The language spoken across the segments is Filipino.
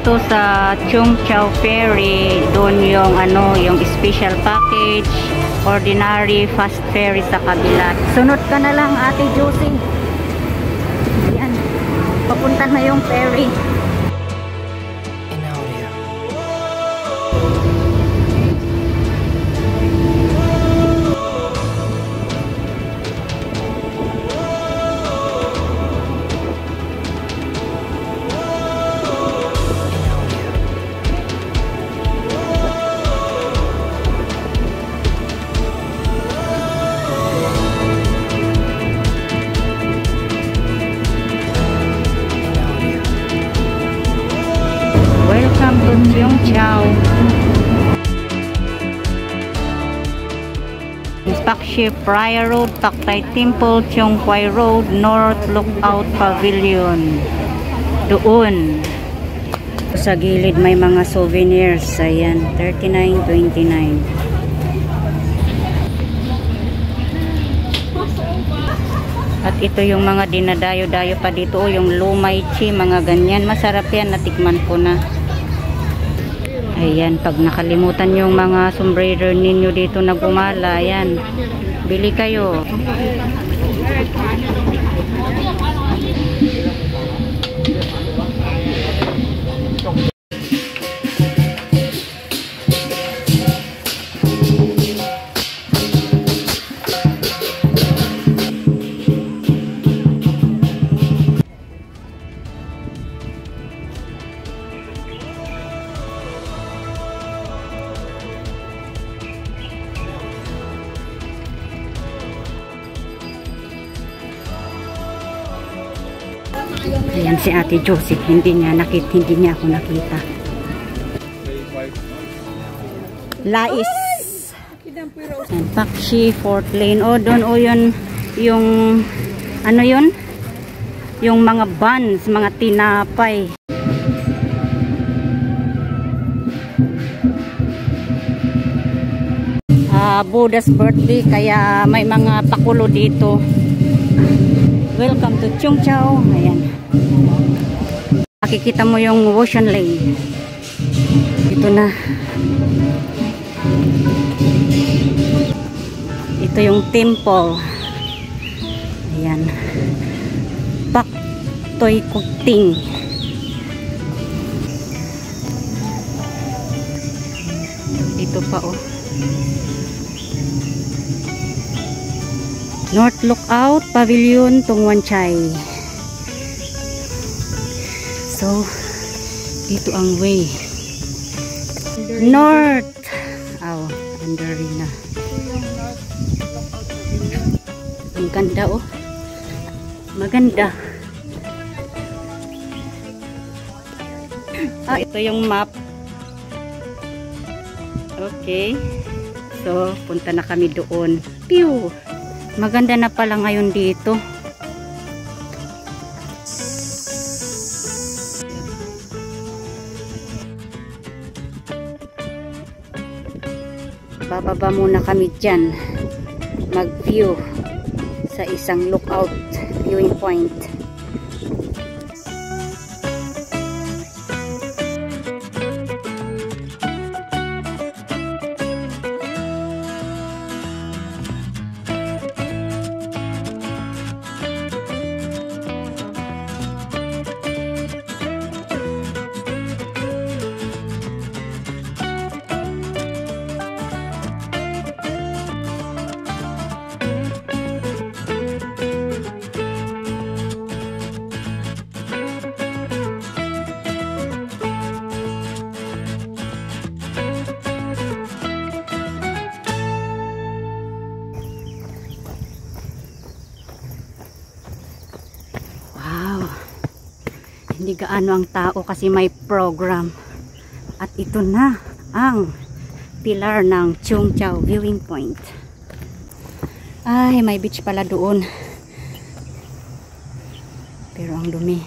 dito sa Cheung Chau Ferry, doon yung yung special package, ordinary, fast ferry sa kabila. Sunod ka na lang, Ate Josie. Yan. Papunta na yung ferry. Welcome to Cheung Chau. Pakshi Praya Road, Tak Tai Temple, Cheung Kwai Road, North Lookout Pavilion. Doon. Sa gilid may mga souvenirs. Ayan, 39.29. At ito yung mga dinadayo-dayo pa dito. Yung lumay chi, mga ganyan. Masarap yan. Natikman ko na. Ayan, pag nakalimutan yung mga sombrero ninyo dito na gumala, ayan, bili kayo. Ayan si Ate Josie, hindi niya ako nakita. Lais. And Pakshi, Fort Lane. O, doon o yun, yung, ano yun? Yung mga buns, mga tinapay. Buddha's birthday, kaya may mga pakulo dito. Welcome to Cheung Chau. Ayan. Makikita mo yung Ocean Lane. Ito na. Ito yung temple. Ayan. Pak Toi Kuk Ting. Ito pa oh. North Lookout Pavilion, Tung Wan Chai. So, dito ang way. North. Oh, under na. Ang ganda oh. Maganda. Ito yung map. Okay. So, punta na kami doon. Pew! Maganda na pala ngayon dito. Bababa muna kami dyan. Mag-view sa isang lookout viewing point. Hindi gaano ang tao kasi may program. At ito na ang pilar ng Cheung Chau viewing point. Ay, may beach pala doon. Pero ang dumi.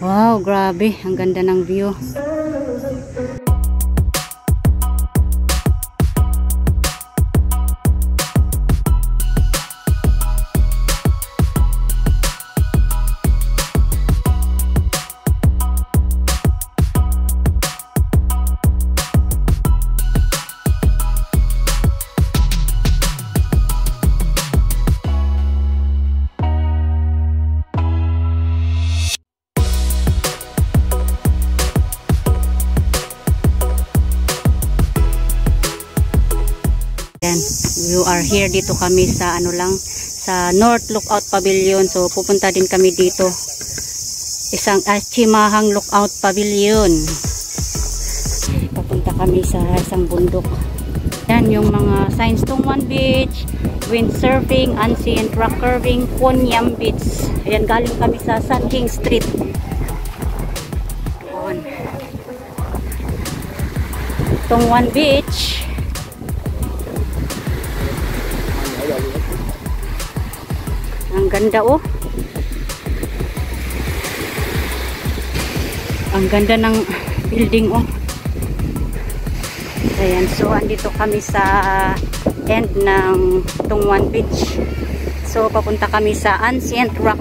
Wow, grabe. Ang ganda ng view. Ayan, you are here. Dito kami sa ano lang, sa North Lookout Pavilion. So pupunta din kami dito. Isang Chimahang Lookout Pavilion. Papunta kami sa isang bundok. Yan yung mga signs. Tungwan Beach, windsurfing, ancient rock curving, Kunyam Beach. Ayan, galing kami sa San King Street. Ayan. Tungwan Beach. Ang ganda oh. Ang ganda ng building oh. Ayan, so andito kami sa end ng Tungwan Beach. So papunta kami sa ancient rock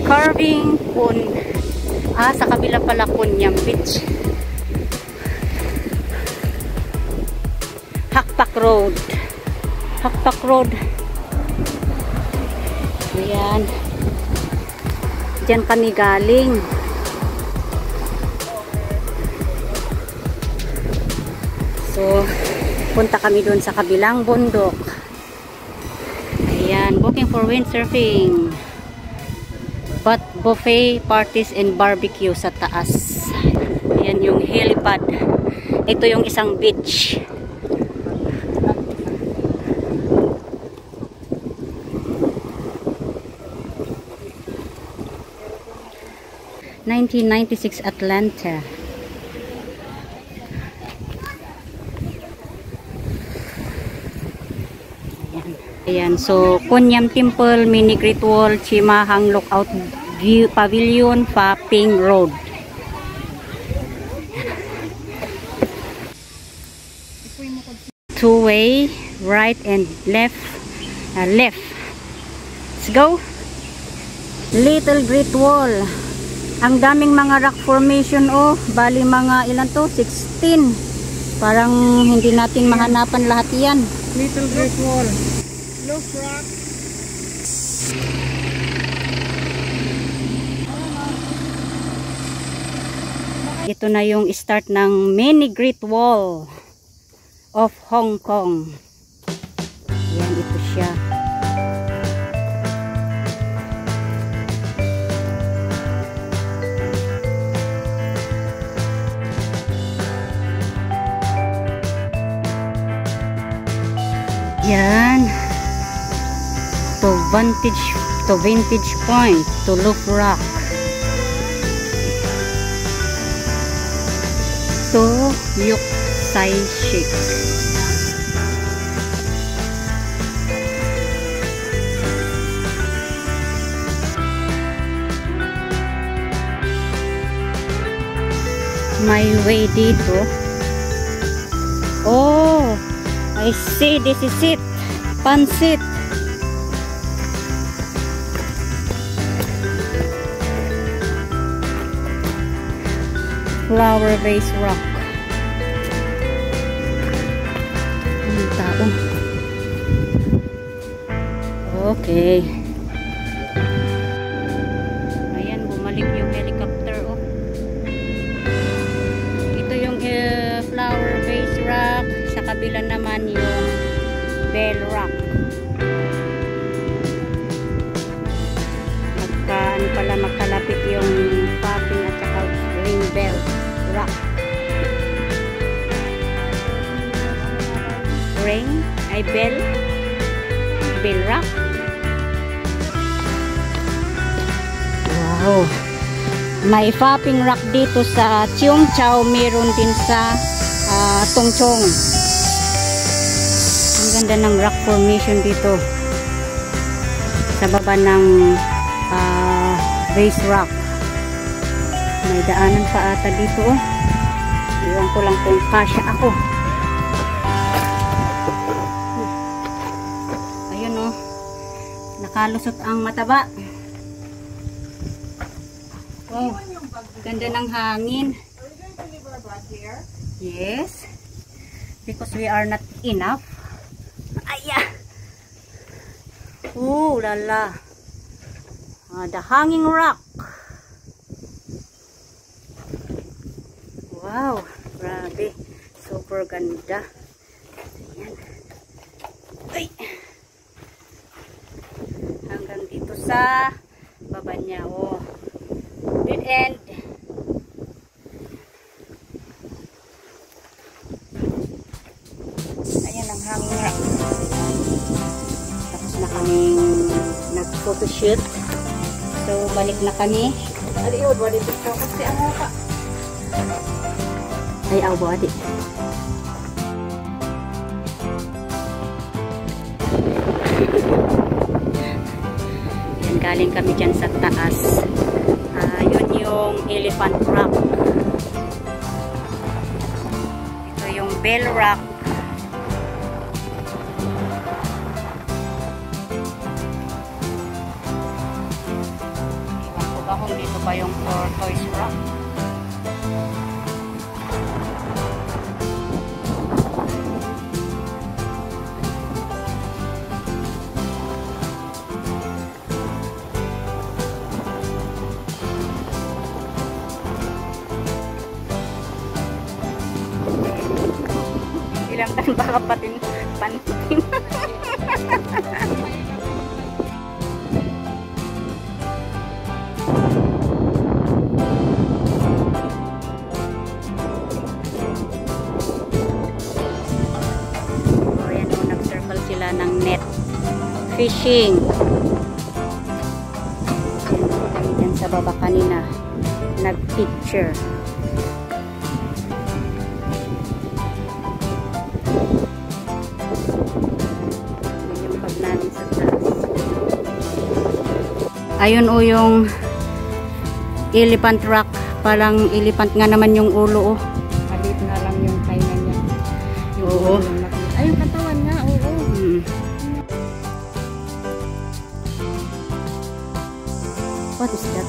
carving sa kabila pala Kunyam Beach. Hakpak Road. Hakpak Road. Ayan. Diyan kami galing. So, punta kami dun sa kabilang bundok. Ayan, booking for windsurfing. But buffet, parties, and barbecue sa taas. Ayan yung helipad. Ito yung isang beach. (1996) Atlanta. Ayan, so Kunyam Temple, Mini Great Wall, Chimahang Lookout Pavilion, Faping Road. Two-way, right and left. Left. Let's go. Little Great Wall. Ang daming mga rock formation oh. Bali mga ilan to? 16. Parang hindi natin mahanapan lahat yan. Little Great Wall. Look rock. Ito na yung start ng Mini Great Wall of Hong Kong. Yan, ito siya. Yan. To Vantage Point, to Loop Rock, to Yuk Sai Shik. May way dito. Oh, I see, this is it. Pansit. Flower Base Rock. Ang tao. Okay. Ayan, bumalik yung helicopter oh. Ito yung Flower Base Rock. Sa kabila naman yung Bell Rock. Magkalapit yung Faping at saka Ring Bell Rock. Ring ay Bell Rock. Wow, may Faping Rock dito sa Cheung Chau, meron din sa Tung Chung. Ang ganda ng rock formation dito sa baba ng Base Rock. May daanan pa ata dito oh. Iwan ko lang kung kasya ako. Ayun oh, nakalusot ang mataba. Wow, ganda ng hangin. Yes, because we are not enough. Aya. Lala. The Hanging Rock. Wow, grabe. Super ganda. Ayan. sa baba niya. Oh. Dead end. Ayan ang hangin. Tapos na kaming nag-photoshoot. So, balik na kami. Aliod, wala dito kasi ang mukha. Ay, aw ba, adi. Yan, galing kami dyan sa taas. Yun yung Elephant Rock. Ito yung Bell Rock. Iwan ko ba kung dito pa yung Tortoise Rock. Ilang taon baka patin. Nag-circle sila ng net fishing. Kami dyan sa baba kanina nag-picture. Ayun o yung Elephant Rock. Parang elephant nga naman yung ulo. Alit na lang yung kainan niya. Oo. Ay, yung katawan nga, oo. What is that?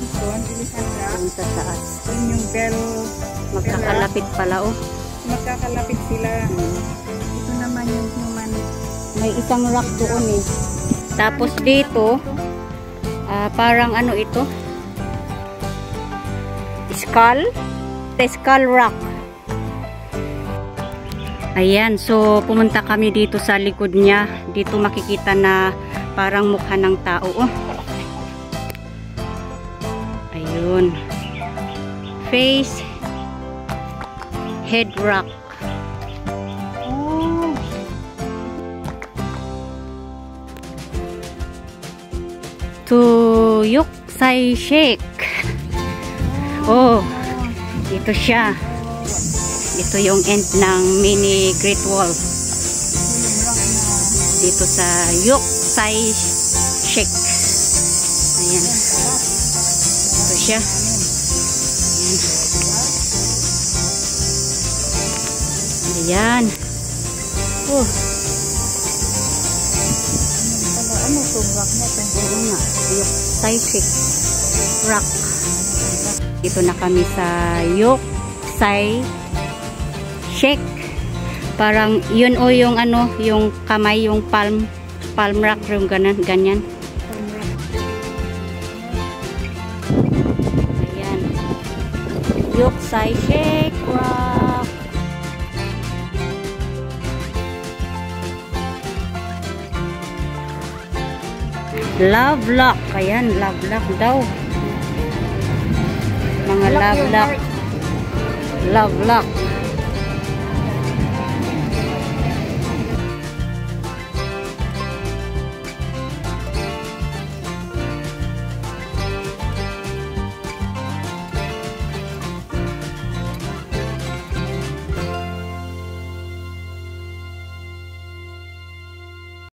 Ito, ang bilisan na. Yung sa taas. Yun yung bell. Magkakalapit pala oh. Magkakalapit sila. Ito naman yung human. May isang rock doon eh. Tapos dito, parang ano ito? Skull? Skull Rock. Ayan, so pumunta kami dito sa likod niya. Dito makikita na parang mukha ng tao. Oh. Ayun. Face, head rock. Oh. Tuyok Sai Shek. Oh, dito siya. Ito yung end ng mini Great Wall. Dito sa Yok Sai Shek. Ayan. Ito siya. Ayan. Ayan. Oh. Ano itong rock na ito? Oo nga. Yok Sai Shek Rock. Dito na kami sa Yok Sai Shek. Parang yun o yung ano, yung kamay, yung palm rock, yung ganyan. Ayan. Yok Sai Shek Rock. Love lock. Ayan, love lock daw. Mga love lock. Love lock.